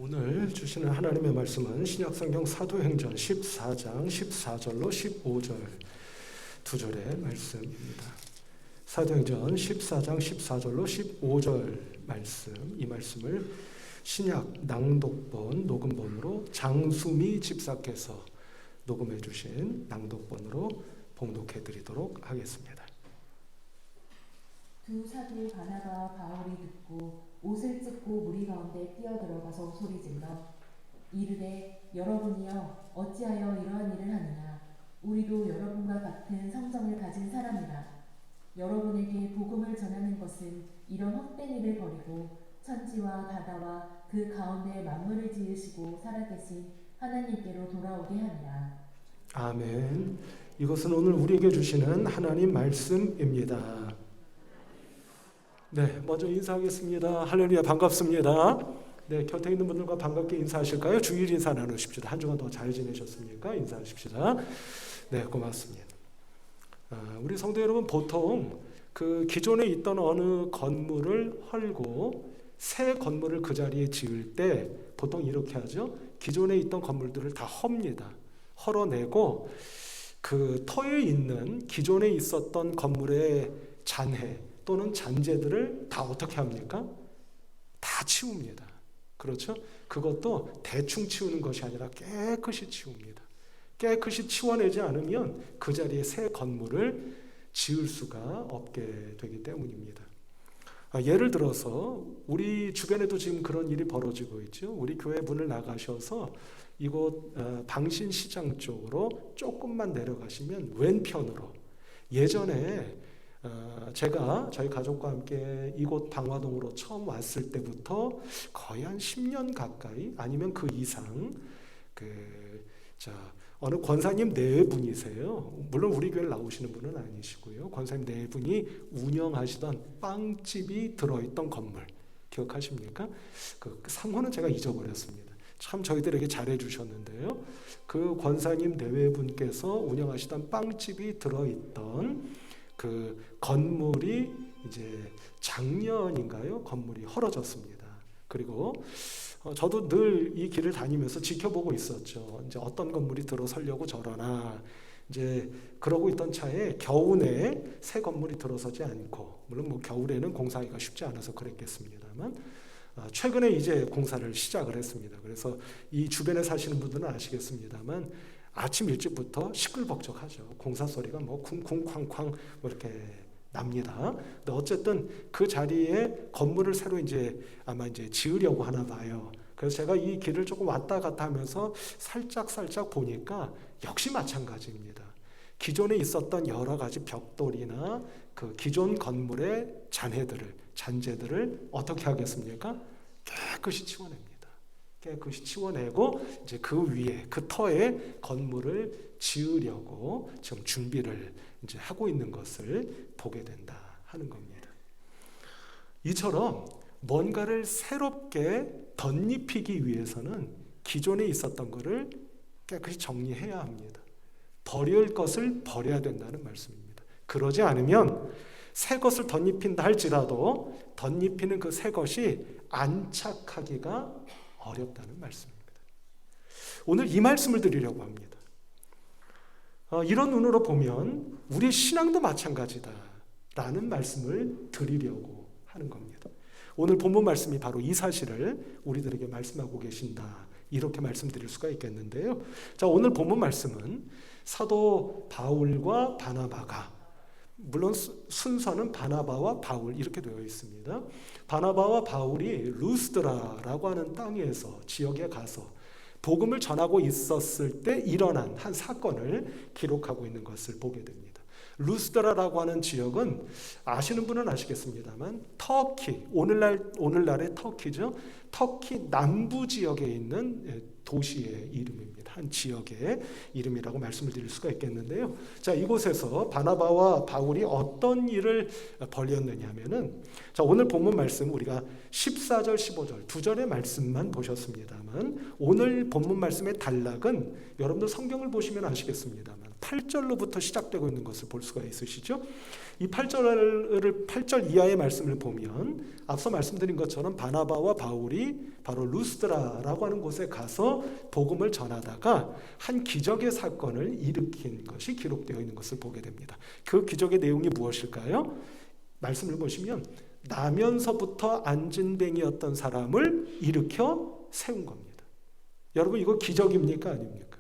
오늘 주시는 하나님의 말씀은 신약성경 사도행전 14장 14절로 15절 두 절의 말씀입니다. 사도행전 14장 14절로 15절 말씀, 이 말씀을 신약 낭독본 녹음본으로 장수미 집사께서 녹음해 주신 낭독본으로 봉독해 드리도록 하겠습니다. 두 사도 바나바와 바울이 듣고 옷을 찢고 무리 가운데 뛰어들어가서 소리질러 이르되 여러분이여 어찌하여 이러한 일을 하느냐. 우리도 여러분과 같은 성정을 가진 사람이라. 여러분에게 복음을 전하는 것은 이런 헛된 일을 버리고 천지와 바다와 그 가운데 만물을 지으시고 살아계신 하나님께로 돌아오게 하니라. 아멘. 이것은 오늘 우리에게 주시는 하나님 말씀입니다. 네, 먼저 인사하겠습니다. 할렐루야, 반갑습니다. 네, 곁에 있는 분들과 반갑게 인사하실까요? 주일 인사 나누십시다. 한 주간 동안 잘 지내셨습니까? 인사하십시다. 네, 고맙습니다. 우리 성도 여러분, 보통 그 기존에 있던 어느 건물을 헐고 새 건물을 그 자리에 지을 때 보통 이렇게 하죠. 기존에 있던 건물들을 다 헙니다. 헐어내고 그 터에 있는 기존에 있었던 건물의 잔해 또는 잔재들을 다 어떻게 합니까? 다 치웁니다. 그렇죠? 그것도 대충 치우는 것이 아니라 깨끗이 치웁니다. 깨끗이 치워내지 않으면 그 자리에 새 건물을 지을 수가 없게 되기 때문입니다. 예를 들어서 우리 주변에도 지금 그런 일이 벌어지고 있죠. 우리 교회 문을 나가셔서 이곳 방신시장 쪽으로 조금만 내려가시면 왼편으로 예전에 제가 저희 가족과 함께 이곳 방화동으로 처음 왔을 때부터 거의 한 10년 가까이 아니면 그 이상 어느 권사님 네 분이세요. 물론 우리 교회를 나오시는 분은 아니시고요. 권사님 네 분이 운영하시던 빵집이 들어있던 건물 기억하십니까? 그 상호는 제가 잊어버렸습니다. 참 저희들에게 잘해주셨는데요. 그 권사님 네 분께서 운영하시던 빵집이 들어있던 그 건물이 이제 작년인가요? 건물이 헐어졌습니다. 그리고 저도 늘 이 길을 다니면서 지켜보고 있었죠. 이제 어떤 건물이 들어서려고 저러나 이제 그러고 있던 차에 겨우내 새 건물이 들어서지 않고, 물론 뭐 겨울에는 공사하기가 쉽지 않아서 그랬겠습니다만 최근에 이제 공사를 시작을 했습니다. 그래서 이 주변에 사시는 분들은 아시겠습니다만 아침 일찍부터 시끌벅적하죠. 공사 소리가 뭐 쿵쿵쾅쾅 뭐 이렇게 납니다. 근데 어쨌든 그 자리에 건물을 새로 이제 아마 이제 지으려고 하나 봐요. 그래서 제가 이 길을 조금 왔다 갔다 하면서 살짝 보니까 역시 마찬가지입니다. 기존에 있었던 여러 가지 벽돌이나 그 기존 건물의 잔재들을 어떻게 하겠습니까? 깨끗이 치워냅니다. 깨끗이 치워내고 이제 그 위에 그 터에 건물을 지으려고 지금 준비를 이제 하고 있는 것을 보게 된다 하는 겁니다. 이처럼 뭔가를 새롭게 덧입히기 위해서는 기존에 있었던 것을 깨끗이 정리해야 합니다. 버릴 것을 버려야 된다는 말씀입니다. 그러지 않으면 새 것을 덧입힌다 할지라도 덧입히는 그 새 것이 안착하기가 어렵다는 말씀입니다. 오늘 이 말씀을 드리려고 합니다. 이런 눈으로 보면 우리 신앙도 마찬가지다 라는 말씀을 드리려고 하는 겁니다. 오늘 본문 말씀이 바로 이 사실을 우리들에게 말씀하고 계신다, 이렇게 말씀드릴 수가 있겠는데요. 자, 오늘 본문 말씀은 사도 바울과 바나바가, 물론 순서는 바나바와 바울 이렇게 되어 있습니다. 바나바와 바울이 루스드라라고 하는 땅에서 지역에 가서 복음을 전하고 있었을 때 일어난 한 사건을 기록하고 있는 것을 보게 됩니다. 루스드라라고 하는 지역은 아시는 분은 아시겠습니다만 터키, 오늘날의 터키죠. 터키 남부 지역에 있는 도시의 이름입니다. 한 지역의 이름이라고 말씀을 드릴 수가 있겠는데요. 자, 이곳에서 바나바와 바울이 어떤 일을 벌였느냐면은, 자, 오늘 본문 말씀 우리가 14절, 15절 두 절의 말씀만 보셨습니다만 오늘 본문 말씀의 단락은 여러분들 성경을 보시면 아시겠습니다만 8절로부터 시작되고 있는 것을 볼 수가 있으시죠? 이 8절 이하의 말씀을 보면 앞서 말씀드린 것처럼 바나바와 바울이 바로 루스드라라고 하는 곳에 가서 복음을 전하다가 한 기적의 사건을 일으킨 것이 기록되어 있는 것을 보게 됩니다. 그 기적의 내용이 무엇일까요? 말씀을 보시면 나면서부터 안진뱅이였던 사람을 일으켜 세운 겁니다. 여러분 이거 기적입니까? 아닙니까?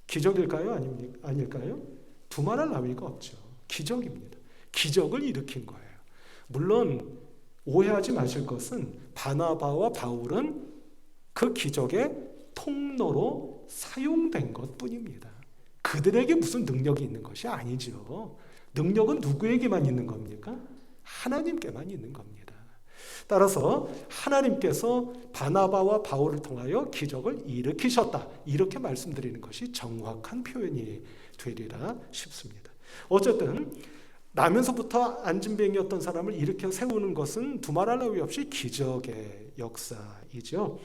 기적일까요? 아닐까요? 두말할 나위가 없죠. 기적입니다. 기적을 일으킨 거예요. 물론 오해하지 마실 것은 바나바와 바울은 그 기적의 통로로 사용된 것뿐입니다. 그들에게 무슨 능력이 있는 것이 아니죠. 능력은 누구에게만 있는 겁니까? 하나님께만 있는 겁니다. 따라서 하나님께서 바나바와 바울을 통하여 기적을 일으키셨다. 이렇게 말씀드리는 것이 정확한 표현이 되리라 싶습니다. 어쨌든 나면서부터 안진뱅이였던 사람을 일으켜 세우는 것은 두말할 나위 없이 기적의 역사이죠.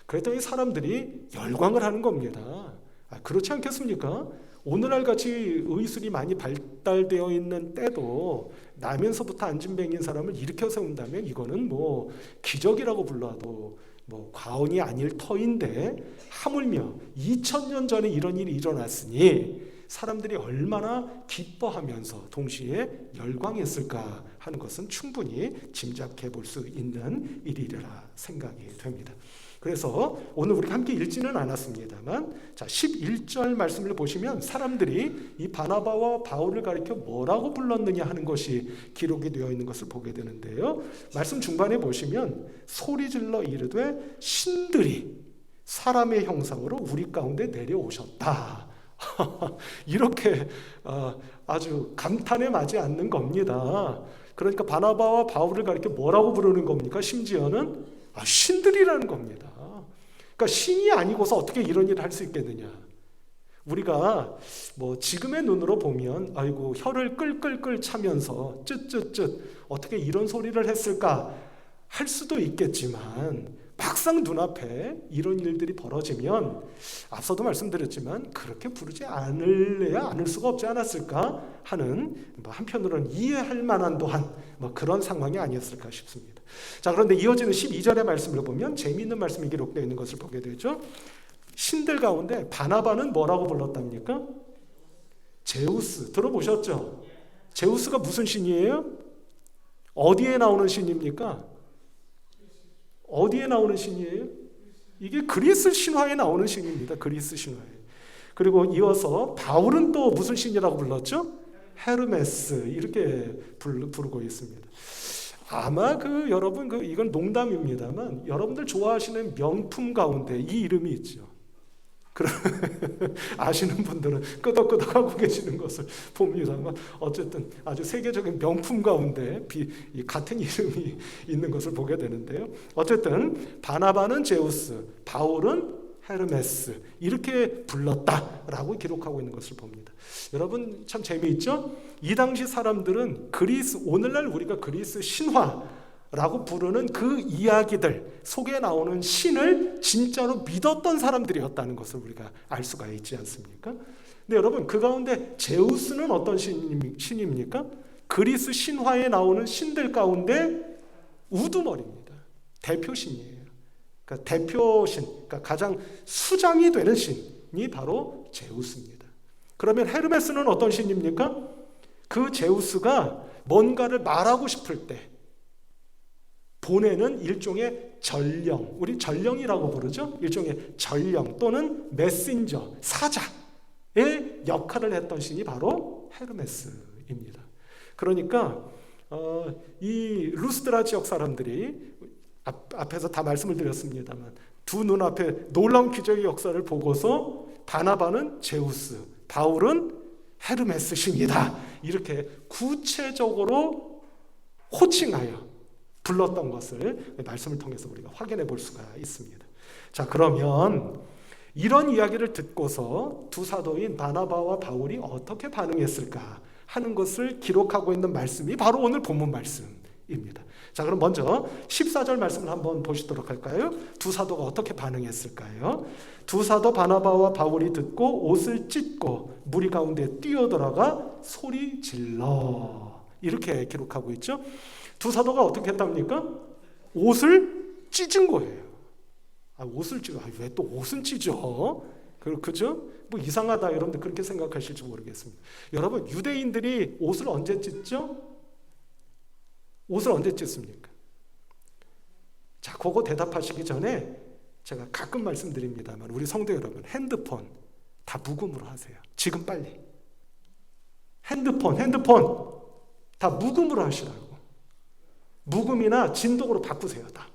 그랬더니 사람들이 열광을 하는 겁니다. 그렇지 않겠습니까? 오늘날 같이 의술이 많이 발달되어 있는 때도 나면서부터 안진뱅이인 사람을 일으켜 세운다면 이거는 뭐 기적이라고 불러도 뭐 과언이 아닐 터인데, 하물며 2000년 전에 이런 일이 일어났으니 사람들이 얼마나 기뻐하면서 동시에 열광했을까 하는 것은 충분히 짐작해 볼 수 있는 일이라 생각이 됩니다. 그래서 오늘 우리가 함께 읽지는 않았습니다만, 자 11절 말씀을 보시면 사람들이 이 바나바와 바울을 가리켜 뭐라고 불렀느냐 하는 것이 기록이 되어 있는 것을 보게 되는데요. 말씀 중반에 보시면 소리질러 이르되 신들이 사람의 형상으로 우리 가운데 내려오셨다. 이렇게 아주 감탄에 맞지 않는 겁니다. 그러니까 바나바와 바울을 가리켜 뭐라고 부르는 겁니까? 심지어는 신들이라는 겁니다. 그러니까 신이 아니고서 어떻게 이런 일을 할 수 있겠느냐. 우리가 뭐 지금의 눈으로 보면 아이고 혀를 끌끌끌 차면서 쯧쯧쯧 어떻게 이런 소리를 했을까 할 수도 있겠지만, 막상 눈앞에 이런 일들이 벌어지면 앞서도 말씀드렸지만 그렇게 부르지 않을래야 않을 수가 없지 않았을까 하는, 한편으로는 이해할 만한 또한 그런 상황이 아니었을까 싶습니다. 자, 그런데 이어지는 12절의 말씀을 보면 재미있는 말씀이 기록되어 있는 것을 보게 되죠. 신들 가운데 바나바는 뭐라고 불렀답니까? 제우스. 들어보셨죠? 제우스가 무슨 신이에요? 어디에 나오는 신입니까? 어디에 나오는 신이에요? 이게 그리스 신화에 나오는 신입니다. 그리스 신화에. 그리고 이어서 바울은 또 무슨 신이라고 불렀죠? 헤르메스. 이렇게 부르고 있습니다. 아마 여러분 이건 농담입니다만 여러분들 좋아하시는 명품 가운데 이 이름이 있죠. 아시는 분들은 끄덕끄덕하고 계시는 것을 봅니다만, 어쨌든 아주 세계적인 명품 가운데 같은 이름이 있는 것을 보게 되는데요. 어쨌든 바나바는 제우스, 바울은 헤르메스 이렇게 불렀다라고 기록하고 있는 것을 봅니다. 여러분 참 재미있죠? 이 당시 사람들은 오늘날 우리가 그리스 신화라고 부르는 그 이야기들 속에 나오는 신을 진짜로 믿었던 사람들이었다는 것을 우리가 알 수가 있지 않습니까? 근데 여러분 그 가운데 제우스는 어떤 신입니까? 그리스 신화에 나오는 신들 가운데 우두머리입니다. 대표신이에요. 그러니까 대표신, 그러니까 가장 수장이 되는 신이 바로 제우스입니다. 그러면 헤르메스는 어떤 신입니까? 그 제우스가 뭔가를 말하고 싶을 때 보내는 일종의 전령, 우리 전령이라고 부르죠. 일종의 전령 또는 메신저, 사자의 역할을 했던 신이 바로 헤르메스입니다. 그러니까 이 루스드라 지역 사람들이 앞에서 다 말씀을 드렸습니다만 두 눈앞에 놀라운 기적의 역사를 보고서 바나바는 제우스, 바울은 헤르메스 신이다 이렇게 구체적으로 호칭하여 불렀던 것을 말씀을 통해서 우리가 확인해 볼 수가 있습니다. 자, 그러면 이런 이야기를 듣고서 두 사도인 바나바와 바울이 어떻게 반응했을까 하는 것을 기록하고 있는 말씀이 바로 오늘 본문 말씀입니다. 자, 그럼 먼저 14절 말씀을 한번 보시도록 할까요? 두 사도가 어떻게 반응했을까요? 두 사도 바나바와 바울이 듣고 옷을 찢고 무리 가운데 뛰어들어가 소리 질러 이렇게 기록하고 있죠. 두 사도가 어떻게 했답니까? 옷을 찢은 거예요. 옷을 찢어. 왜 또 옷은 찢어? 그죠? 뭐 이상하다 여러분들 그렇게 생각하실지 모르겠습니다. 여러분 유대인들이 옷을 언제 찢죠? 옷을 언제 찢습니까? 자, 그거 대답하시기 전에 제가 가끔 말씀드립니다만 우리 성도 여러분 핸드폰 다 묵음으로 하세요. 지금 빨리. 핸드폰 다 묵음으로 하시라고. 묵음이나 진동으로 바꾸세요. 다.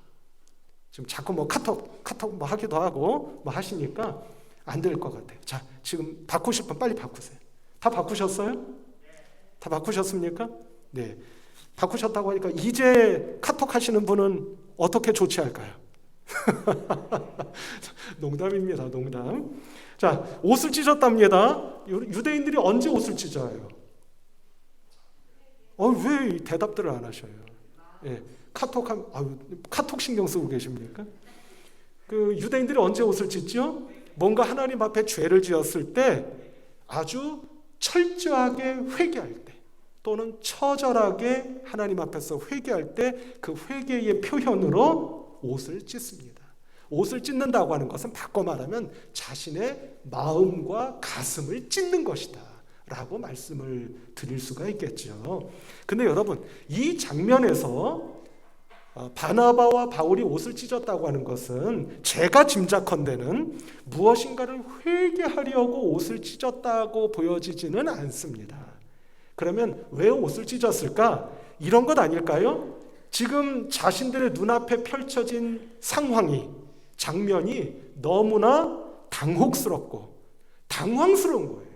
지금 자꾸 뭐 카톡 뭐 하기도 하고 뭐 하시니까 안 될 것 같아요. 자, 지금 바꾸실 분 빨리 바꾸세요. 다 바꾸셨어요? 다 바꾸셨습니까? 네. 바꾸셨다고 하니까 이제 카톡 하시는 분은 어떻게 조치할까요? 농담입니다. 농담. 자, 옷을 찢었답니다. 유대인들이 언제 옷을 찢어요? 왜 대답들을 안 하셔요? 예, 카톡 신경 쓰고 계십니까? 그 유대인들이 언제 옷을 찢죠? 뭔가 하나님 앞에 죄를 지었을 때 아주 철저하게 회개할 때 또는 처절하게 하나님 앞에서 회개할 때 그 회개의 표현으로 옷을 찢습니다. 옷을 찢는다고 하는 것은 바꿔 말하면 자신의 마음과 가슴을 찢는 것이다 라고 말씀을 드릴 수가 있겠죠. 근데 여러분 이 장면에서 바나바와 바울이 옷을 찢었다고 하는 것은 제가 짐작컨대는 무엇인가를 회개하려고 옷을 찢었다고 보여지지는 않습니다. 그러면 왜 옷을 찢었을까? 이런 것 아닐까요? 지금 자신들의 눈앞에 펼쳐진 장면이 너무나 당혹스럽고 당황스러운 거예요.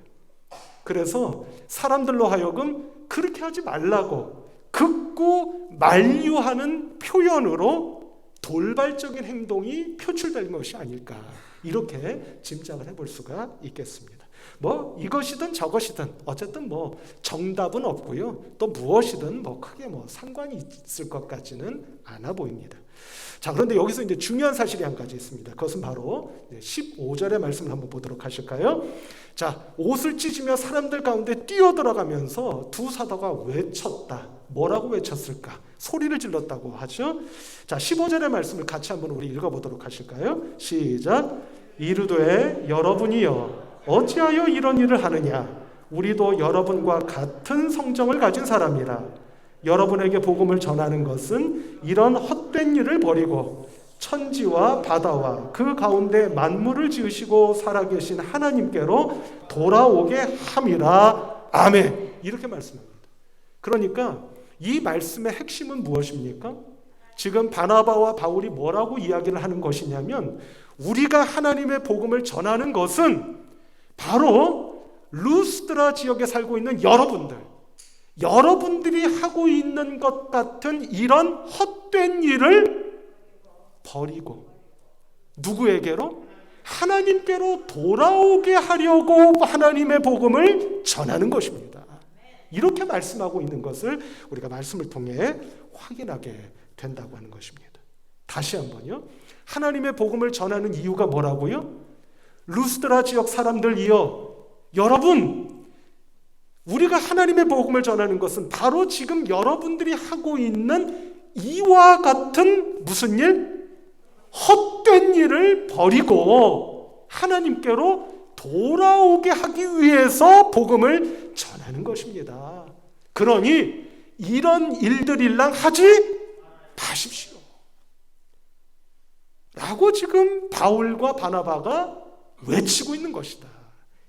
그래서 사람들로 하여금 그렇게 하지 말라고 극구 만류하는 표현으로 돌발적인 행동이 표출된 것이 아닐까 이렇게 짐작을 해볼 수가 있겠습니다. 뭐 이것이든 저것이든 어쨌든 뭐 정답은 없고요. 또 무엇이든 뭐 크게 뭐 상관이 있을 것 같지는 않아 보입니다. 자, 그런데 여기서 이제 중요한 사실이 한 가지 있습니다. 그것은 바로 15절의 말씀을 한번 보도록 하실까요? 자, 옷을 찢으며 사람들 가운데 뛰어들어가면서 두 사도가 외쳤다. 뭐라고 외쳤을까? 소리를 질렀다고 하죠. 자, 15절의 말씀을 같이 한번 우리 읽어보도록 하실까요? 시작. 이르되 여러분이여 어찌하여 이런 일을 하느냐? 우리도 여러분과 같은 성정을 가진 사람이라. 여러분에게 복음을 전하는 것은 이런 헛된 일을 버리고 천지와 바다와 그 가운데 만물을 지으시고 살아계신 하나님께로 돌아오게 함이라. 아멘. 이렇게 말씀합니다. 그러니까 이 말씀의 핵심은 무엇입니까? 지금 바나바와 바울이 뭐라고 이야기를 하는 것이냐면 우리가 하나님의 복음을 전하는 것은 바로 루스드라 지역에 살고 있는 여러분들이 하고 있는 것 같은 이런 헛된 일을 버리고 누구에게로? 하나님께로 돌아오게 하려고 하나님의 복음을 전하는 것입니다. 이렇게 말씀하고 있는 것을 우리가 말씀을 통해 확인하게 된다고 하는 것입니다. 다시 한번요. 하나님의 복음을 전하는 이유가 뭐라고요? 루스드라 지역 사람들이여, 여러분, 우리가 하나님의 복음을 전하는 것은 바로 지금 여러분들이 하고 있는 이와 같은 무슨 일? 헛된 일을 버리고 하나님께로 돌아오게 하기 위해서 복음을 전하는 것입니다. 그러니 이런 일들일랑 하지 마십시오 라고 지금 바울과 바나바가 외치고 있는 것이다.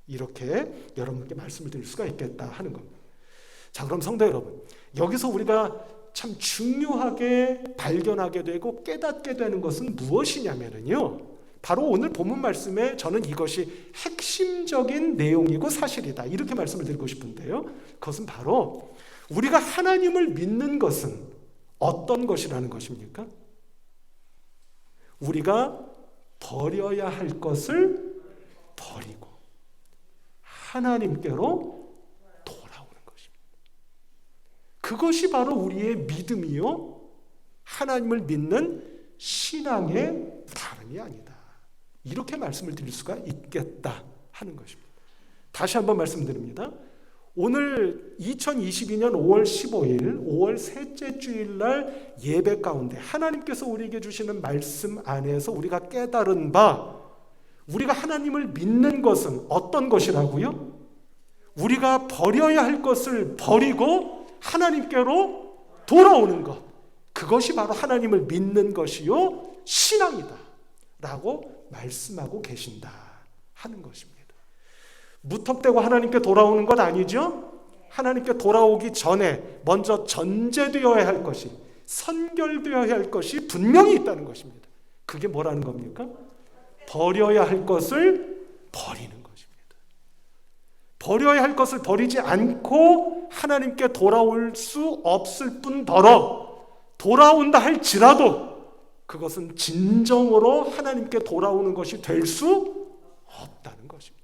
이렇게 여러분께 말씀을 드릴 수가 있겠다 하는 겁니다. 자, 그럼 성도 여러분, 여기서 우리가 참 중요하게 발견하게 되고 깨닫게 되는 것은 무엇이냐면요, 바로 오늘 본문 말씀에 저는 이것이 핵심적인 내용이고 사실이다 이렇게 말씀을 드리고 싶은데요, 그것은 바로 우리가 하나님을 믿는 것은 어떤 것이라는 것입니까? 우리가 버려야 할 것을 버리고 하나님께로 돌아오는 것입니다. 그것이 바로 우리의 믿음이요, 하나님을 믿는 신앙의 다름이 아니다. 이렇게 말씀을 드릴 수가 있겠다 하는 것입니다. 다시 한번 말씀드립니다. 오늘 2022년 5월 15일 5월 셋째 주일날 예배 가운데 하나님께서 우리에게 주시는 말씀 안에서 우리가 깨달은 바, 우리가 하나님을 믿는 것은 어떤 것이라고요? 우리가 버려야 할 것을 버리고 하나님께로 돌아오는 것, 그것이 바로 하나님을 믿는 것이요 신앙이다 라고 말씀하고 계신다 하는 것입니다. 무턱대고 하나님께 돌아오는 것 아니죠? 하나님께 돌아오기 전에 먼저 전제되어야 할 것이, 선결되어야 할 것이 분명히 있다는 것입니다. 그게 뭐라는 겁니까? 버려야 할 것을 버리는 것입니다. 버려야 할 것을 버리지 않고 하나님께 돌아올 수 없을 뿐더러 돌아온다 할지라도 그것은 진정으로 하나님께 돌아오는 것이 될 수 없다는 것입니다.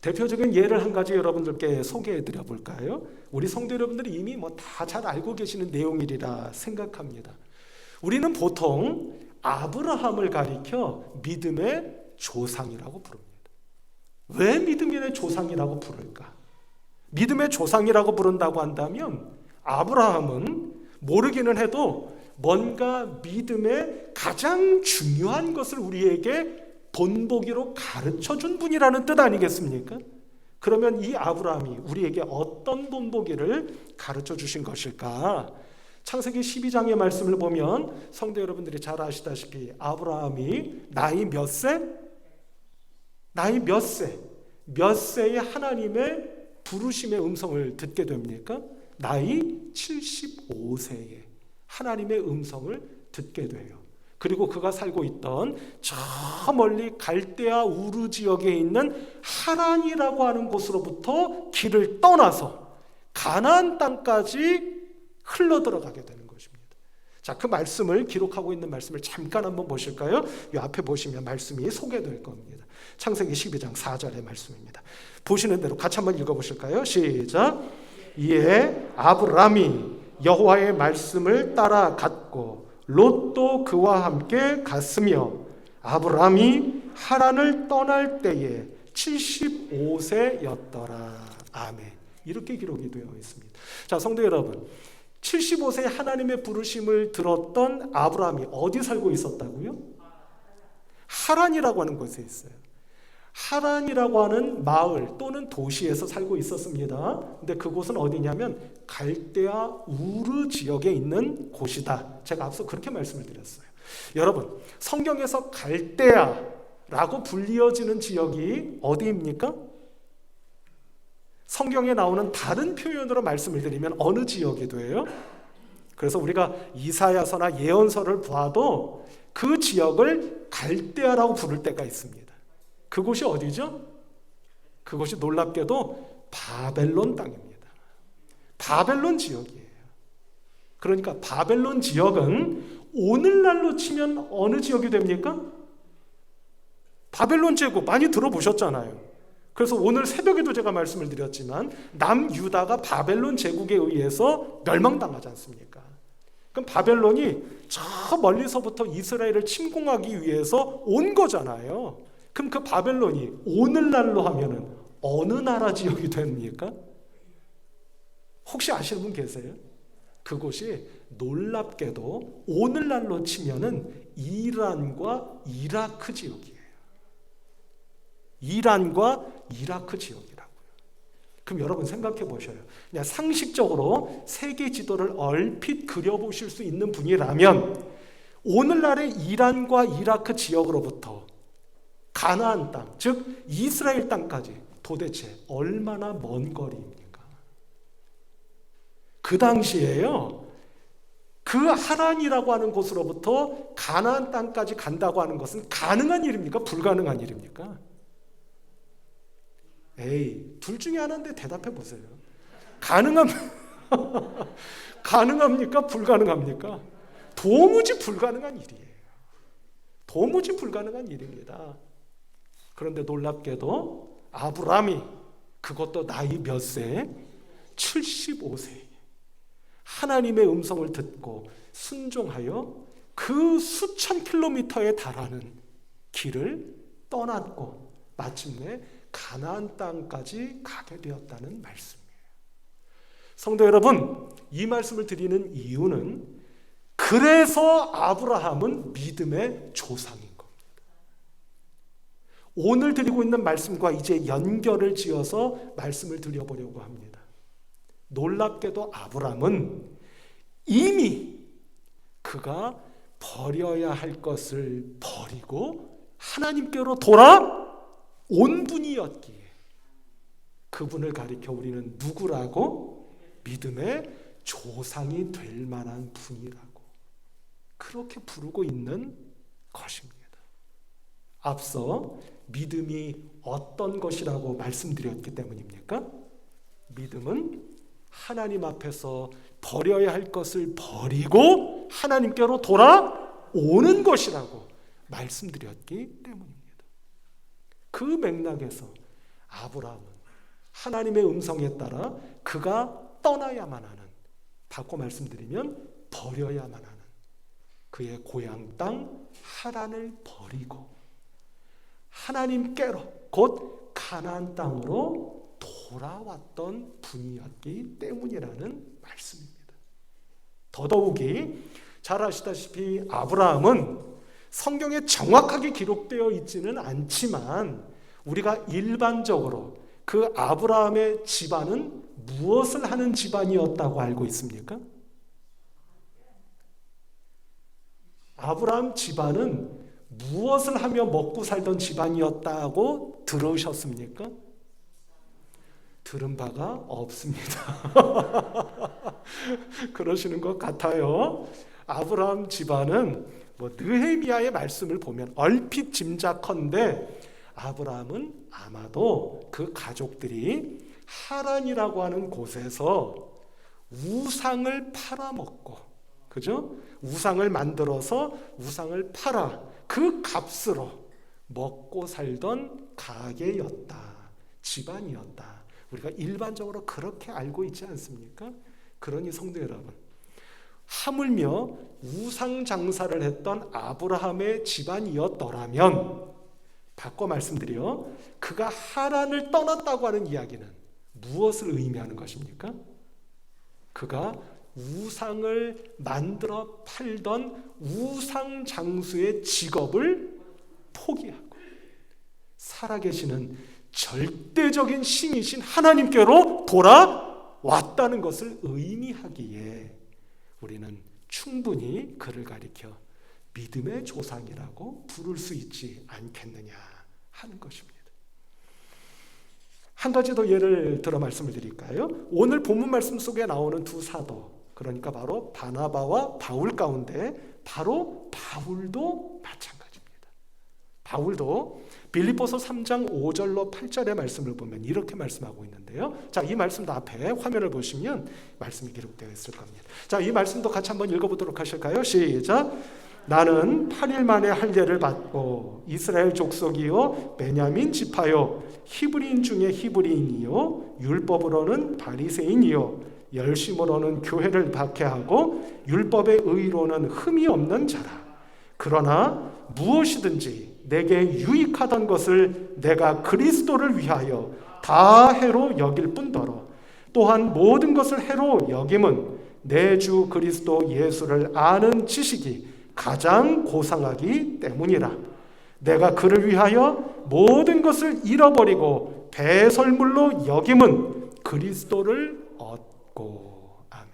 대표적인 예를 한 가지 여러분들께 소개해 드려 볼까요? 우리 성도 여러분들이 이미 다 잘 알고 계시는 내용이리라 생각합니다. 우리는 보통 아브라함을 가리켜 믿음의 조상이라고 부릅니다. 왜 믿음의 조상이라고 부를까? 믿음의 조상이라고 부른다고 한다면 아브라함은 모르기는 해도 뭔가 믿음의 가장 중요한 것을 우리에게 본보기로 가르쳐준 분이라는 뜻 아니겠습니까? 그러면 이 아브라함이 우리에게 어떤 본보기를 가르쳐 주신 것일까? 창세기 12장의 말씀을 보면 성도 여러분들이 잘 아시다시피 아브라함이 나이 몇 세? 나이 몇 세? 몇 세에 하나님의 부르심의 음성을 듣게 됩니까? 나이 75세에 하나님의 음성을 듣게 돼요. 그리고 그가 살고 있던 저 멀리 갈대아 우르 지역에 있는 하란이라고 하는 곳으로부터 길을 떠나서 가나안 땅까지 흘러 들어가게 되는 것입니다. 자, 그 말씀을 기록하고 있는 말씀을 잠깐 한번 보실까요? 이 앞에 보시면 말씀이 소개될 겁니다. 창세기 12장 4절의 말씀입니다. 보시는 대로 같이 한번 읽어보실까요? 시작. 이에 아브람이 여호와의 말씀을 따라갔고 롯도 그와 함께 갔으며 아브람이 하란을 떠날 때에 75세였더라. 아멘. 이렇게 기록이 되어 있습니다. 자, 성도 여러분, 75세 하나님의 부르심을 들었던 아브람이 어디 살고 있었다고요? 하란이라고 하는 곳에 있어요. 하란이라고 하는 마을 또는 도시에서 살고 있었습니다. 근데 그곳은 어디냐면 갈대아 우르 지역에 있는 곳이다. 제가 앞서 그렇게 말씀을 드렸어요. 여러분, 성경에서 갈대아라고 불리어지는 지역이 어디입니까? 성경에 나오는 다른 표현으로 말씀을 드리면 어느 지역이 돼요? 그래서 우리가 이사야서나 예언서를 봐도 그 지역을 갈대아라고 부를 때가 있습니다. 그곳이 어디죠? 그곳이 놀랍게도 바벨론 땅입니다. 바벨론 지역이에요. 그러니까 바벨론 지역은 오늘날로 치면 어느 지역이 됩니까? 바벨론 제국 많이 들어보셨잖아요. 그래서 오늘 새벽에도 제가 말씀을 드렸지만 남유다가 바벨론 제국에 의해서 멸망당하지 않습니까? 그럼 바벨론이 저 멀리서부터 이스라엘을 침공하기 위해서 온 거잖아요. 그럼 그 바벨론이 오늘날로 하면은 어느 나라 지역이 됩니까? 혹시 아시는 분 계세요? 그곳이 놀랍게도 오늘날로 치면은 이란과 이라크 지역이에요. 이란과 이라크 지역이라고요. 그럼 여러분 생각해 보셔요. 그냥 상식적으로 세계 지도를 얼핏 그려보실 수 있는 분이라면 오늘날의 이란과 이라크 지역으로부터 가나안 땅, 즉 이스라엘 땅까지 도대체 얼마나 먼 거리입니까? 그 당시에요, 그 하란이라고 하는 곳으로부터 가나안 땅까지 간다고 하는 것은 가능한 일입니까? 불가능한 일입니까? 에이, 둘 중에 하나인데 대답해 보세요. 가능합니까? 불가능합니까? 도무지 불가능한 일이에요. 도무지 불가능한 일입니다. 그런데 놀랍게도 아브람이 그것도 나이 몇 세? 75세. 하나님의 음성을 듣고 순종하여 그 수천 킬로미터에 달하는 길을 떠났고 마침내 가나안 땅까지 가게 되었다는 말씀이에요. 성도 여러분, 이 말씀을 드리는 이유는 그래서 아브라함은 믿음의 조상인 겁니다. 오늘 드리고 있는 말씀과 이제 연결을 지어서 말씀을 드려보려고 합니다. 놀랍게도 아브라함은 이미 그가 버려야 할 것을 버리고 하나님께로 돌아온 분이었기에 그분을 가리켜 우리는 누구라고? 믿음의 조상이 될 만한 분이라고 그렇게 부르고 있는 것입니다. 앞서 믿음이 어떤 것이라고 말씀드렸기 때문입니까? 믿음은 하나님 앞에서 버려야 할 것을 버리고 하나님께로 돌아오는 것이라고 말씀드렸기 때문입니다. 그 맥락에서 아브라함은 하나님의 음성에 따라 그가 떠나야만 하는, 바꿔 말씀드리면 버려야만 하는 그의 고향 땅 하란을 버리고 하나님께로 곧 가나안 땅으로 돌아왔던 분이었기 때문이라는 말씀입니다. 더더욱이 잘 아시다시피 아브라함은 성경에 정확하게 기록되어 있지는 않지만 우리가 일반적으로 그 아브라함의 집안은 무엇을 하는 집안이었다고 알고 있습니까? 아브라함 집안은 무엇을 하며 먹고 살던 집안이었다고 들으셨습니까? 들은 바가 없습니다. 그러시는 것 같아요. 아브라함 집안은 느헤미야의 말씀을 보면 얼핏 짐작컨대 아브라함은 아마도 그 가족들이 하란이라고 하는 곳에서 우상을 팔아먹고, 그죠? 우상을 만들어서 우상을 팔아 그 값으로 먹고 살던 가게였다, 집안이었다. 우리가 일반적으로 그렇게 알고 있지 않습니까? 그러니 성도 여러분, 하물며 우상 장사를 했던 아브라함의 집안이었더라면, 바꿔 말씀드려, 그가 하란을 떠났다고 하는 이야기는 무엇을 의미하는 것입니까? 그가 우상을 만들어 팔던 우상 장수의 직업을 포기하고 살아계시는 절대적인 신이신 하나님께로 돌아왔다는 것을 의미하기에 우리는 충분히 그를 가리켜 믿음의 조상이라고 부를 수 있지 않겠느냐 하는 것입니다. 한 가지 더 예를 들어 말씀을 드릴까요? 오늘 본문 말씀 속에 나오는 두 사도, 그러니까 바로 바나바와 바울 가운데 바로 바울도 마찬가지입니다. 바울도 빌립보서 3장 5절로 8절의 말씀을 보면 이렇게 말씀하고 있는데요. 자, 이 말씀도 앞에 화면을 보시면 말씀이 기록되어 있을 겁니다. 자, 이 말씀도 같이 한번 읽어보도록 하실까요? 시작. 나는 8일 만에 할례를 받고 이스라엘 족속이요 베냐민 지파요 히브리인 중에 히브리인이요 율법으로는 바리새인이요 열심으로는 교회를 박해하고 율법의 의로는 흠이 없는 자라. 그러나 무엇이든지 내게 유익하던 것을 내가 그리스도를 위하여 다 해로 여길 뿐더러 또한 모든 것을 해로 여김은 내 주 그리스도 예수를 아는 지식이 가장 고상하기 때문이라. 내가 그를 위하여 모든 것을 잃어버리고 배설물로 여김은 그리스도를 얻고. 아멘.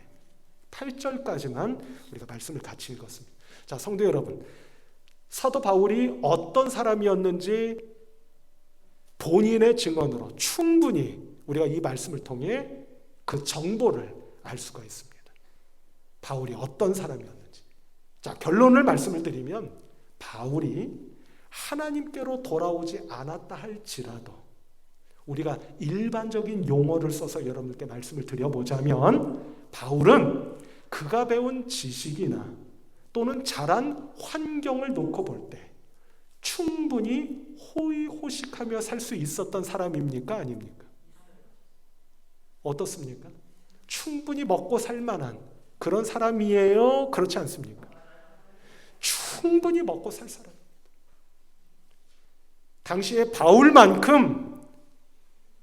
8절까지만 우리가 말씀을 같이 읽었습니다. 자, 성도 여러분, 사도 바울이 어떤 사람이었는지 본인의 증언으로 충분히 우리가 이 말씀을 통해 그 정보를 알 수가 있습니다. 바울이 어떤 사람이었는지. 자, 결론을 말씀을 드리면 바울이 하나님께로 돌아오지 않았다 할지라도 우리가 일반적인 용어를 써서 여러분께 말씀을 드려보자면 바울은 그가 배운 지식이나 또는 자란 환경을 놓고 볼 때 충분히 호의호식하며 살 수 있었던 사람입니까? 아닙니까? 어떻습니까? 충분히 먹고 살 만한 그런 사람이에요? 그렇지 않습니까? 충분히 먹고 살 사람. 당시에 바울만큼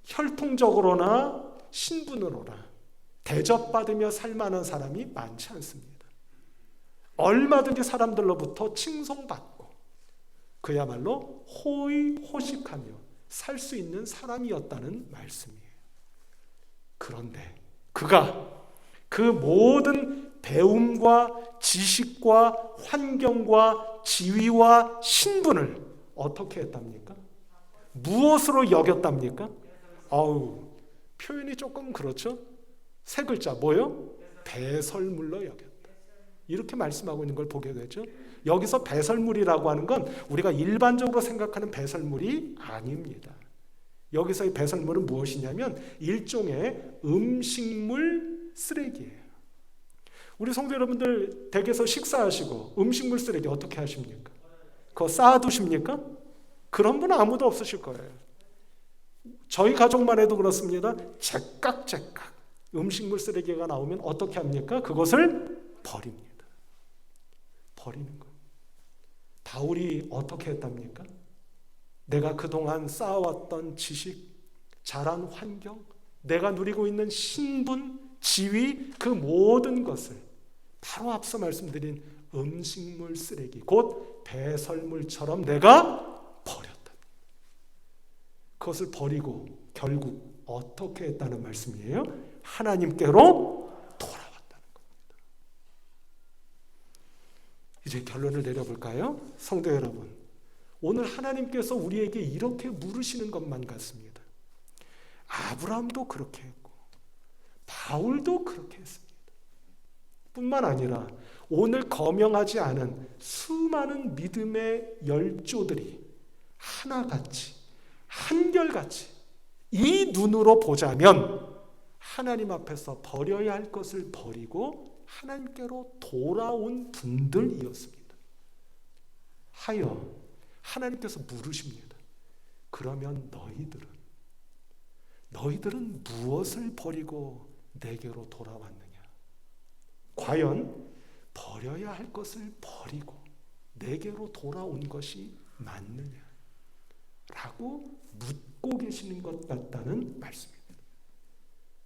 혈통적으로나 신분으로나 대접받으며 살만한 사람이 많지 않습니다. 얼마든지 사람들로부터 칭송받고 그야말로 호의호식하며 살 수 있는 사람이었다는 말씀이에요. 그런데 그가 그 모든 배움과 지식과 환경과 지위와 신분을 어떻게 했답니까? 무엇으로 여겼답니까? 표현이 조금 그렇죠? 세 글자 뭐요? 배설물로 여겼다. 이렇게 말씀하고 있는 걸 보게 되죠. 여기서 배설물이라고 하는 건 우리가 일반적으로 생각하는 배설물이 아닙니다. 여기서의 배설물은 무엇이냐면 일종의 음식물 쓰레기예요. 우리 성도 여러분들 댁에서 식사하시고 음식물 쓰레기 어떻게 하십니까? 그거 쌓아두십니까? 그런 분은 아무도 없으실 거예요. 저희 가족만 해도 그렇습니다. 제깍제깍 음식물 쓰레기가 나오면 어떻게 합니까? 그것을 버립니다. 버리는 거. 바울이 어떻게 했답니까? 내가 그동안 쌓아왔던 지식, 자란 환경, 내가 누리고 있는 신분, 지위, 그 모든 것을 바로 앞서 말씀드린 음식물 쓰레기, 곧 배설물처럼 내가 버렸다. 그것을 버리고 결국 어떻게 했다는 말씀이에요? 하나님께로 돌아왔다는 겁니다. 이제 결론을 내려볼까요? 성도 여러분, 오늘 하나님께서 우리에게 이렇게 물으시는 것만 같습니다. 아브라함도 그렇게 했고 바울도 그렇게 했습니다. 뿐만 아니라 오늘 거명하지 않은 수많은 믿음의 열조들이 하나같이 한결같이 이 눈으로 보자면 하나님 앞에서 버려야 할 것을 버리고 하나님께로 돌아온 분들이었습니다. 하여 하나님께서 물으십니다. 그러면 너희들은 무엇을 버리고 내게로 돌아왔느냐? 과연 버려야 할 것을 버리고 내게로 돌아온 것이 맞느냐? 라고 묻고 계시는 것 같다는 말씀입니다.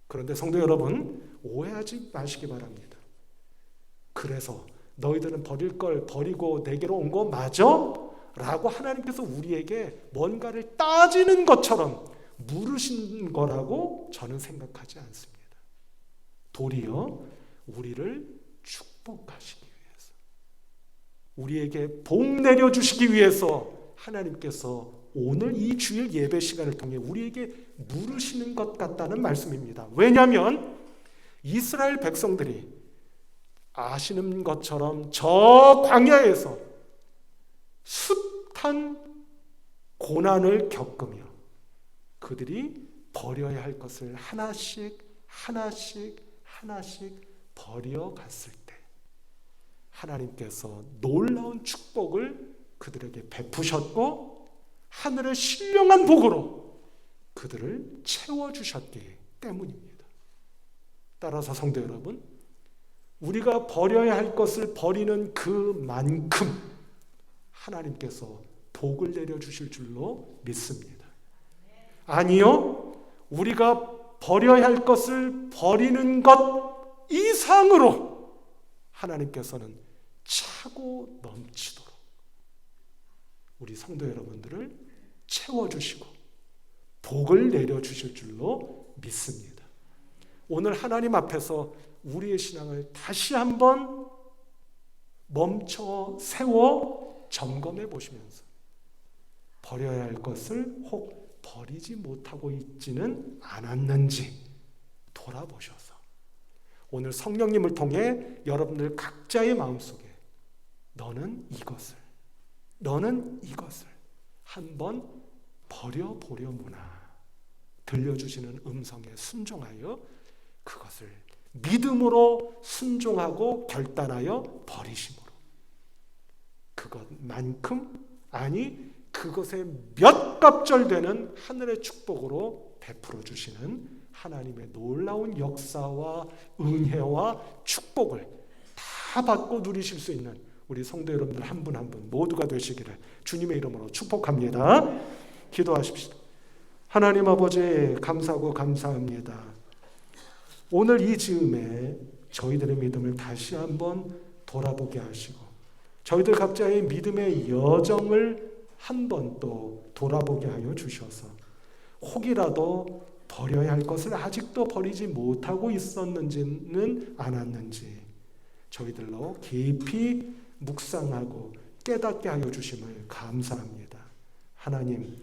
그런데 성도 여러분, 오해하지 마시기 바랍니다. 그래서 너희들은 버릴 걸 버리고 내게로 온 거 맞아? 라고 하나님께서 우리에게 뭔가를 따지는 것처럼 물으신 거라고 저는 생각하지 않습니다. 도리어 우리를 축복하시기 위해서, 우리에게 복 내려주시기 위해서 하나님께서 오늘 이 주일 예배 시간을 통해 우리에게 물으시는 것 같다는 말씀입니다. 왜냐하면 이스라엘 백성들이 아시는 것처럼 저 광야에서 숱한 고난을 겪으며 그들이 버려야 할 것을 하나씩 버려갔을 때 하나님께서 놀라운 축복을 그들에게 베푸셨고 하늘의 신령한 복으로 그들을 채워주셨기 때문입니다. 따라서 성도 여러분, 우리가 버려야 할 것을 버리는 그만큼 하나님께서 복을 내려주실 줄로 믿습니다. 아니요, 우리가 버려야 할 것을 버리는 것 이상으로 하나님께서는 차고 넘치도록 우리 성도 여러분들을 채워주시고 복을 내려주실 줄로 믿습니다. 오늘 하나님 앞에서 우리의 신앙을 다시 한번 멈춰 세워 점검해 보시면서 버려야 할 것을 혹 버리지 못하고 있지는 않았는지 돌아보셔서 오늘 성령님을 통해 여러분들 각자의 마음속에 너는 이것을 한번 버려보려무나 들려주시는 음성에 순종하여 그것을 믿음으로 순종하고 결단하여 버리심으로 그것만큼 아니 그것에 몇 갑절되는 하늘의 축복으로 베풀어 주시는 하나님의 놀라운 역사와 은혜와 축복을 다 받고 누리실 수 있는 우리 성도 여러분들 한 분 한 분 모두가 되시기를 주님의 이름으로 축복합니다. 기도하십시오. 하나님 아버지 감사하고 감사합니다. 오늘 이 즈음에 저희들의 믿음을 다시 한번 돌아보게 하시고 저희들 각자의 믿음의 여정을 한 번 또 돌아보게 하여 주셔서 혹이라도 버려야 할 것을 아직도 버리지 못하고 있었는지는 않았는지 저희들로 깊이 묵상하고 깨닫게 하여 주심을 감사합니다. 하나님,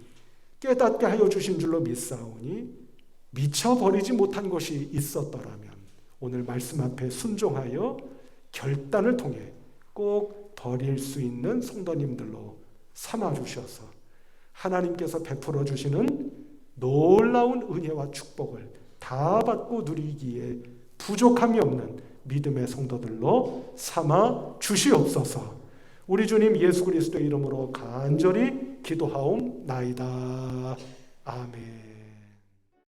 깨닫게 하여 주신 줄로 믿사오니 미처 버리지 못한 것이 있었더라면 오늘 말씀 앞에 순종하여 결단을 통해 꼭 버릴 수 있는 성도님들로 삼아주셔서 하나님께서 베풀어 주시는 놀라운 은혜와 축복을 다 받고 누리기에 부족함이 없는 믿음의 성도들로 삼아 주시옵소서. 우리 주님 예수 그리스도의 이름으로 간절히 기도하옵나이다. 아멘.